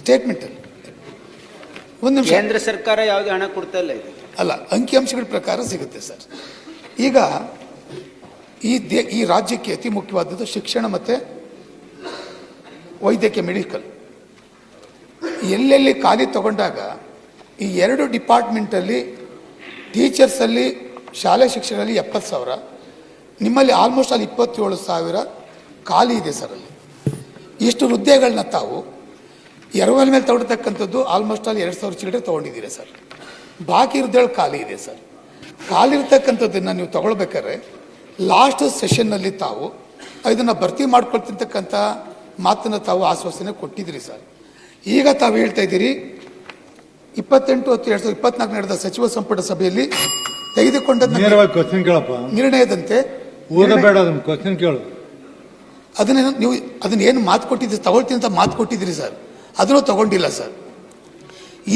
ಸ್ಟೇಟ್ಮೆಂಟಲ್ಲಿ ಒಂದು ನಿಮಿಷ. ಕೇಂದ್ರ ಸರ್ಕಾರ ಯಾವುದೇ ಹಣ ಕೊಡ್ತಾ ಇಲ್ಲ ಇದು. ಅಲ್ಲ, ಅಂಕಿಅಂಶಗಳ ಪ್ರಕಾರ ಸಿಗುತ್ತೆ ಸರ್. ಈಗ ಈ ರಾಜ್ಯಕ್ಕೆ ಅತಿ ಮುಖ್ಯವಾದದ್ದು ಶಿಕ್ಷಣ ಮತ್ತು ವೈದ್ಯಕೀಯ ಮೆಡಿಕಲ್. ಎಲ್ಲೆಲ್ಲಿ ಖಾಲಿ ತಗೊಂಡಾಗ ಈ ಎರಡು ಡಿಪಾರ್ಟ್ಮೆಂಟಲ್ಲಿ ಟೀಚರ್ಸಲ್ಲಿ ಶಾಲೆ ಶಿಕ್ಷಣದಲ್ಲಿ 70,000, ನಿಮ್ಮಲ್ಲಿ ಆಲ್ಮೋಸ್ಟ್ ಅಲ್ಲಿ 27,000 ಖಾಲಿ ಇದೆ ಸರ್. ಅಲ್ಲಿ ಇಷ್ಟು ಹುದ್ದೆಗಳನ್ನ ತಾವು ಎರವಲ ಮೇಲೆ ತಗೊಳ್ತಕ್ಕಂಥದ್ದು ಆಲ್ಮೋಸ್ಟ್ ಅಲ್ಲಿ 2,000 ಚಿಲ್ಲರೆ ತೊಗೊಂಡಿದ್ದೀರಿ ಸರ್. ಬಾಕಿ ಹುದ್ದೆಗಳು ಖಾಲಿ ಇದೆ ಸರ್. ಖಾಲಿ ಇರ್ತಕ್ಕಂಥದ್ದನ್ನು ನೀವು ತಗೊಳ್ಬೇಕಾದ್ರೆ ಲಾಸ್ಟ್ ಸೆಷನ್ನಲ್ಲಿ ತಾವು ಇದನ್ನು ಭರ್ತಿ ಮಾಡ್ಕೊಳ್ತಿರ್ತಕ್ಕಂಥ ಮಾತನ್ನು ತಾವು ಆಶ್ವಾಸನೆ ಕೊಟ್ಟಿದ್ದೀರಿ ಸರ್. ಈಗ ತಾವು ಹೇಳ್ತಾ ಇದ್ದೀರಿ 28/10/2024 ನಡೆದ ಸಚಿವ ಸಂಪುಟ ಸಭೆಯಲ್ಲಿ ತೆಗೆದುಕೊಂಡ ನಿರ್ಣಯದಂತೆ ಅದನ್ನ ಏನು ಮಾತು ಕೊಟ್ಟಿದ್ದೀರಿ, ತಗೊಳ್ತೀನಿ ಅಂತ ಮಾತು ಕೊಟ್ಟಿದ್ದೀರಿ ಸರ್, ಅದನ್ನು ತಗೊಂಡಿಲ್ಲ ಸರ್.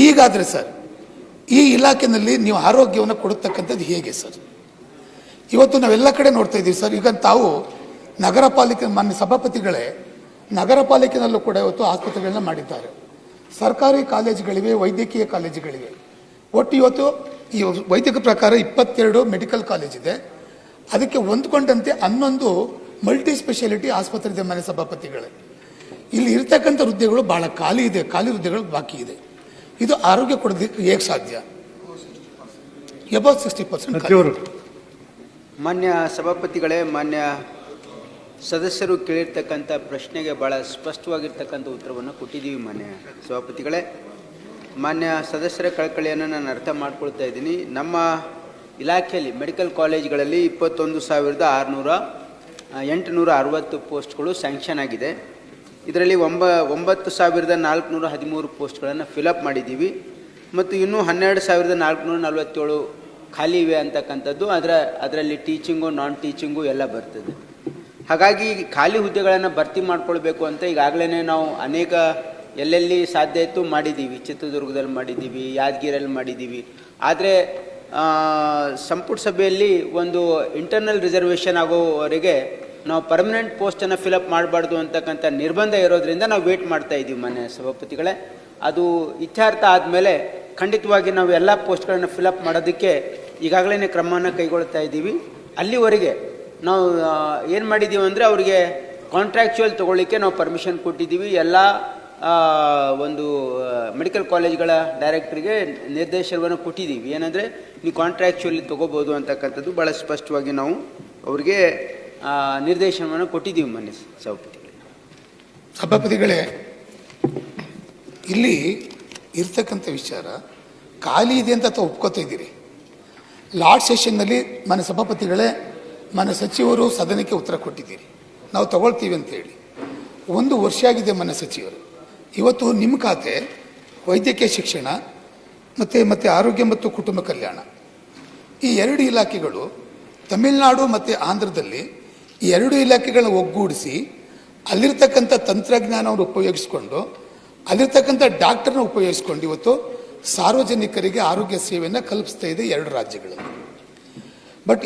ಈಗಾದರೆ ಸರ್ ಈ ಇಲಾಖೆಯಲ್ಲಿ ನೀವು ಆರೋಗ್ಯವನ್ನು ಕೊಡತಕ್ಕಂಥದ್ದು ಹೇಗೆ ಸರ್? ಇವತ್ತು ನಾವೆಲ್ಲ ಕಡೆ ನೋಡ್ತಾ ಇದ್ದೀವಿ ಸರ್. ಈಗ ತಾವು ನಗರ ಪಾಲಿಕೆ ಮಾನ್ಯ ಸಭಾಪತಿಗಳೇ ನಗರ ಪಾಲಿಕೆನಲ್ಲೂ ಕೂಡ ಇವತ್ತು ಆಸ್ಪತ್ರೆಗಳನ್ನ ಮಾಡಿದ್ದಾರೆ. ಸರ್ಕಾರಿ ಕಾಲೇಜುಗಳಿವೆ, ವೈದ್ಯಕೀಯ ಕಾಲೇಜುಗಳಿವೆ. ಒಟ್ಟು ಇವತ್ತು ಈ ವೈದ್ಯಕ ಪ್ರಕಾರ 22 ಮೆಡಿಕಲ್ ಕಾಲೇಜ್ ಇದೆ. ಅದಕ್ಕೆ ಹೊಂದ್ಕೊಂಡಂತೆ 11 ಮಲ್ಟಿ ಸ್ಪೆಷಾಲಿಟಿ ಆಸ್ಪತ್ರೆ ಇದೆ ಮಾನ್ಯ ಸಭಾಪತಿಗಳೇ. ಇಲ್ಲಿ ಇರ್ತಕ್ಕಂಥ ಹುದ್ದೆಗಳು ಭಾಳ ಖಾಲಿ ಇದೆ, ಖಾಲಿ ಹುದ್ದೆಗಳು ಬಾಕಿ ಇದೆ. ಇದು ಆರೋಗ್ಯ ಕೊಡೋದಕ್ಕೆ ಹೇಗೆ ಸಾಧ್ಯ? ಅಬೌಟ್ 60%. ಮಾನ್ಯ ಸಭಾಪತಿಗಳೇ, ಮಾನ್ಯ ಸದಸ್ಯರು ಕೇಳಿರ್ತಕ್ಕಂಥ ಪ್ರಶ್ನೆಗೆ ಭಾಳ ಸ್ಪಷ್ಟವಾಗಿರ್ತಕ್ಕಂಥ ಉತ್ತರವನ್ನು ಕೊಟ್ಟಿದ್ದೀವಿ ಮಾನ್ಯ ಸಭಾಪತಿಗಳೇ. ಮಾನ್ಯ ಸದಸ್ಯರ ಕಳಕಳಿಯನ್ನು ನಾನು ಅರ್ಥ ಮಾಡ್ಕೊಳ್ತಾ ಇದ್ದೀನಿ. ನಮ್ಮ ಇಲಾಖೆಯಲ್ಲಿ ಮೆಡಿಕಲ್ ಕಾಲೇಜ್ಗಳಲ್ಲಿ 21,860 ಪೋಸ್ಟ್ಗಳು ಸ್ಯಾಂಕ್ಷನ್ ಆಗಿದೆ. ಇದರಲ್ಲಿ 9,413 ಪೋಸ್ಟ್ಗಳನ್ನು ಫಿಲಪ್ ಮಾಡಿದ್ದೀವಿ ಮತ್ತು ಇನ್ನೂ 12,447 ಖಾಲಿ ಇವೆ ಅಂತಕ್ಕಂಥದ್ದು. ಅದರಲ್ಲಿ ಟೀಚಿಂಗು, ನಾನ್ ಟೀಚಿಂಗು ಎಲ್ಲ ಬರ್ತದೆ. ಹಾಗಾಗಿ ಖಾಲಿ ಹುದ್ದೆಗಳನ್ನು ಭರ್ತಿ ಮಾಡ್ಕೊಳ್ಬೇಕು ಅಂತ ಈಗಾಗಲೇ ನಾವು ಅನೇಕ ಎಲ್ಲೆಲ್ಲಿ ಸಾಧ್ಯ ಇತ್ತು ಮಾಡಿದ್ದೀವಿ. ಚಿತ್ರದುರ್ಗದಲ್ಲಿ ಮಾಡಿದ್ದೀವಿ, ಯಾದಗಿರಿಯಲ್ಲಿ ಮಾಡಿದ್ದೀವಿ. ಆದರೆ ಸಂಪುಟ ಸಭೆಯಲ್ಲಿ ಒಂದು ಇಂಟರ್ನಲ್ ರಿಸರ್ವೇಷನ್ ಆಗೋವರೆಗೆ ನಾವು ಪರ್ಮನೆಂಟ್ ಪೋಸ್ಟನ್ನು ಫಿಲಪ್ ಮಾಡಬಾರ್ದು ಅಂತಕ್ಕಂಥ ನಿರ್ಬಂಧ ಇರೋದ್ರಿಂದ ನಾವು ವೇಟ್ ಮಾಡ್ತಾ ಇದ್ದೀವಿ ಮಾನ್ಯ ಸಭಾಪತಿಗಳೇ. ಅದು ಇತ್ಯರ್ಥ ಆದಮೇಲೆ ಖಂಡಿತವಾಗಿ ನಾವು ಎಲ್ಲ ಪೋಸ್ಟ್ಗಳನ್ನು ಫಿಲಪ್ ಮಾಡೋದಕ್ಕೆ ಈಗಾಗಲೇ ಕ್ರಮವನ್ನು ಕೈಗೊಳ್ತಾ ಇದ್ದೀವಿ. ಅಲ್ಲಿವರೆಗೆ ನಾವು ಏನು ಮಾಡಿದ್ದೀವಿ ಅಂದರೆ ಅವರಿಗೆ ಕಾಂಟ್ರಾಕ್ಚುಯಲ್ ತೊಗೊಳ್ಳಿಕ್ಕೆ ನಾವು ಪರ್ಮಿಷನ್ ಕೊಟ್ಟಿದ್ದೀವಿ. ಎಲ್ಲ ಒಂದು ಮೆಡಿಕಲ್ ಕಾಲೇಜ್ಗಳ ಡೈರೆಕ್ಟ್ರಿಗೆ ನಿರ್ದೇಶನವನ್ನು ಕೊಟ್ಟಿದ್ದೀವಿ. ಏನಂದರೆ ನೀವು ಕಾಂಟ್ರಾಕ್ಚುಯಲ್ಲಿ ತೊಗೋಬೋದು ಅಂತಕ್ಕಂಥದ್ದು ಭಾಳ ಸ್ಪಷ್ಟವಾಗಿ ನಾವು ಅವರಿಗೆ ನಿರ್ದೇಶನವನ್ನು ಕೊಟ್ಟಿದ್ದೀವಿ ಮಾನ್ಯ ಸಭಾಪತಿಗಳೇ. ಇಲ್ಲಿ ಇರ್ತಕ್ಕಂಥ ವಿಚಾರ ಖಾಲಿ ಇದೆ ಅಂತ ಒಪ್ಕೋತಾ ಇದ್ದೀರಿ. ಲಾಸ್ಟ್ ಸೆಷನ್ನಲ್ಲಿ ಮಾನ್ಯ ಸಭಾಪತಿಗಳೇ, ಮಾನ್ಯ ಸಚಿವರು ಸದನಕ್ಕೆ ಉತ್ತರ ಕೊಟ್ಟಿದ್ದೀರಿ, ನಾವು ತಗೊಳ್ತೀವಿ ಅಂತೇಳಿ. 1 ವರ್ಷ ಆಗಿದೆ ಮಾನ್ಯ ಸಚಿವರು. ಇವತ್ತು ನಿಮ್ಮ ಖಾತೆ ವೈದ್ಯಕೀಯ ಶಿಕ್ಷಣ ಮತ್ತು ಆರೋಗ್ಯ ಮತ್ತು ಕುಟುಂಬ ಕಲ್ಯಾಣ, ಈ 2 ಇಲಾಖೆಗಳು ತಮಿಳುನಾಡು ಮತ್ತು ಆಂಧ್ರದಲ್ಲಿ ಈ 2 ಇಲಾಖೆಗಳನ್ನ ಒಗ್ಗೂಡಿಸಿ ಅಲ್ಲಿರ್ತಕ್ಕಂಥ ತಂತ್ರಜ್ಞಾನವನ್ನು ಉಪಯೋಗಿಸ್ಕೊಂಡು ಅಲ್ಲಿರ್ತಕ್ಕಂಥ ಡಾಕ್ಟರ್ನ ಉಪಯೋಗಿಸ್ಕೊಂಡು ಇವತ್ತು ಸಾರ್ವಜನಿಕರಿಗೆ ಆರೋಗ್ಯ ಸೇವೆಯನ್ನು ಕಲ್ಪಿಸ್ತಾ ಇದೆ 2 ರಾಜ್ಯಗಳು. ಬಟ್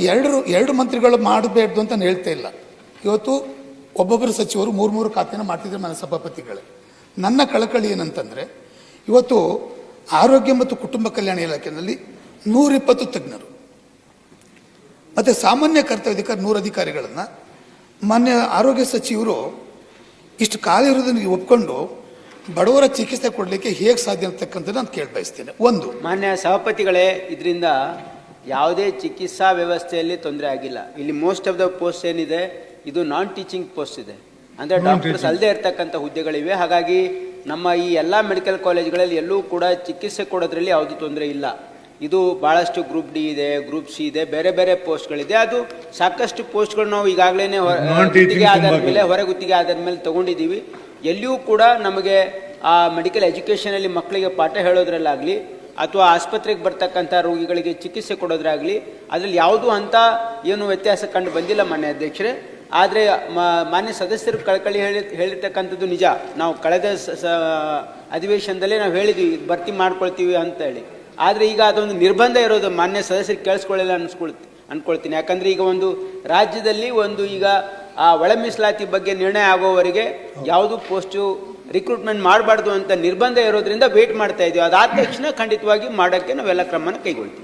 ಎರಡು ಮಂತ್ರಿಗಳು ಮಾಡಬೇಡ್ದು ಅಂತ ನಾನು ಹೇಳ್ತಾ ಇಲ್ಲ. ಇವತ್ತು ಒಬ್ಬೊಬ್ಬರು ಸಚಿವರು 3 ಖಾತೆನ ಮಾಡ್ತಿದ್ರೆ ಮಾನ್ಯ ಸಭಾಪತಿಗಳೇ. ನನ್ನ ಕಳಕಳಿ ಏನಂತಂದರೆ, ಇವತ್ತು ಆರೋಗ್ಯ ಮತ್ತು ಕುಟುಂಬ ಕಲ್ಯಾಣ ಇಲಾಖೆಯಲ್ಲಿ 120 ತಜ್ಞರು ಮತ್ತು ಸಾಮಾನ್ಯ ಕರ್ತವ್ಯಾಧಿಕಾರಿ 100 ಅಧಿಕಾರಿಗಳನ್ನು ಮಾನ್ಯ ಆರೋಗ್ಯ ಸಚಿವರು ಇಷ್ಟು ಖಾಲಿ ಇರೋದನ್ನು ಒಪ್ಕೊಂಡು ಬಡವರ ಚಿಕಿತ್ಸೆ ಕೊಡಲಿಕ್ಕೆ ಹೇಗೆ ಸಾಧ್ಯ ಅಂತಕ್ಕಂಥದ್ದು ನಾನು ಕೇಳಬಯಸ್ತೇನೆ. ಒಂದು ಮಾನ್ಯ ಸಭಾಪತಿಗಳೇ, ಇದರಿಂದ ಯಾವುದೇ ಚಿಕಿತ್ಸಾ ವ್ಯವಸ್ಥೆಯಲ್ಲಿ ತೊಂದರೆ ಆಗಿಲ್ಲ. ಇಲ್ಲಿ ಮೋಸ್ಟ್ ಆಫ್ ದ ಪೋಸ್ಟ್ ಏನಿದೆ ಇದು ನಾನ್ ಟೀಚಿಂಗ್ ಪೋಸ್ಟ್ ಇದೆ, ಅಂದರೆ ಡಾಕ್ಟರ್ಸ್ ಅಲ್ಲದೆ ಇರ್ತಕ್ಕಂಥ ಹುದ್ದೆಗಳಿವೆ. ಹಾಗಾಗಿ ನಮ್ಮ ಈ ಎಲ್ಲ ಮೆಡಿಕಲ್ ಕಾಲೇಜ್ಗಳಲ್ಲಿ ಎಲ್ಲೂ ಕೂಡ ಚಿಕಿತ್ಸೆ ಕೊಡೋದ್ರಲ್ಲಿ ಯಾವುದೇ ತೊಂದರೆ ಇಲ್ಲ. ಇದು ಭಾಳಷ್ಟು ಗ್ರೂಪ್ ಡಿ ಇದೆ, ಗ್ರೂಪ್ ಸಿ ಇದೆ, ಬೇರೆ ಬೇರೆ ಪೋಸ್ಟ್ಗಳಿದೆ. ಅದು ಸಾಕಷ್ಟು ಪೋಸ್ಟ್ಗಳು ನಾವು ಈಗಾಗಲೇ ಗುತ್ತಿಗೆ ಆಧಾರದ ಮೇಲೆ ತೊಗೊಂಡಿದ್ದೀವಿ. ಎಲ್ಲಿಯೂ ಕೂಡ ನಮಗೆ ಆ ಮೆಡಿಕಲ್ ಎಜುಕೇಷನಲ್ಲಿ ಮಕ್ಕಳಿಗೆ ಪಾಠ ಹೇಳೋದ್ರಲ್ಲಾಗಲಿ ಅಥವಾ ಆಸ್ಪತ್ರೆಗೆ ಬರ್ತಕ್ಕಂಥ ರೋಗಿಗಳಿಗೆ ಚಿಕಿತ್ಸೆ ಕೊಡೋದ್ರಾಗಲಿ ಅದರಲ್ಲಿ ಯಾವುದೂ ಅಂತ ಏನು ವ್ಯತ್ಯಾಸ ಕಂಡು ಬಂದಿಲ್ಲ ಮಾನ್ಯ ಅಧ್ಯಕ್ಷರೇ. ಆದರೆ ಮಾನ್ಯ ಸದಸ್ಯರು ಕಳಕಳಿ ಹೇಳಿರ್ತಕ್ಕಂಥದ್ದು ನಿಜ. ನಾವು ಕಳೆದ ಅಧಿವೇಶನದಲ್ಲೇ ನಾವು ಹೇಳಿದ್ವಿ ಭರ್ತಿ ಮಾಡ್ಕೊಳ್ತೀವಿ ಅಂತೇಳಿ. ಆದರೆ ಈಗ ಅದೊಂದು ನಿರ್ಬಂಧ ಇರೋದು ಮಾನ್ಯ ಸದಸ್ಯರಿಗೆ ಕೇಳಿಸ್ಕೊಳ್ಳಿಲ್ಲ ಅನ್ಕೊಳ್ತೀನಿ. ಯಾಕಂದರೆ ಈಗ ಒಂದು ರಾಜ್ಯದಲ್ಲಿ ಈಗ ಆ ಒಳ ಮೀಸಲಾತಿ ಬಗ್ಗೆ ನಿರ್ಣಯ ಆಗೋವರೆಗೆ ಯಾವುದು ಪೋಸ್ಟು ರಿಕ್ರೂಟ್ಮೆಂಟ್ ಮಾಡಬಾರ್ದು ಅಂತ ನಿರ್ಬಂಧ ಇರೋದ್ರಿಂದ ವೇಟ್ ಮಾಡ್ತಾ ಇದೀವಿ. ಅದಾದ ತಕ್ಷಣ ಖಂಡಿತವಾಗಿ ಮಾಡೋಕ್ಕೆ ನಾವೆಲ್ಲ ಕ್ರಮನ ಕೈಗೊಳ್ತೀವಿ.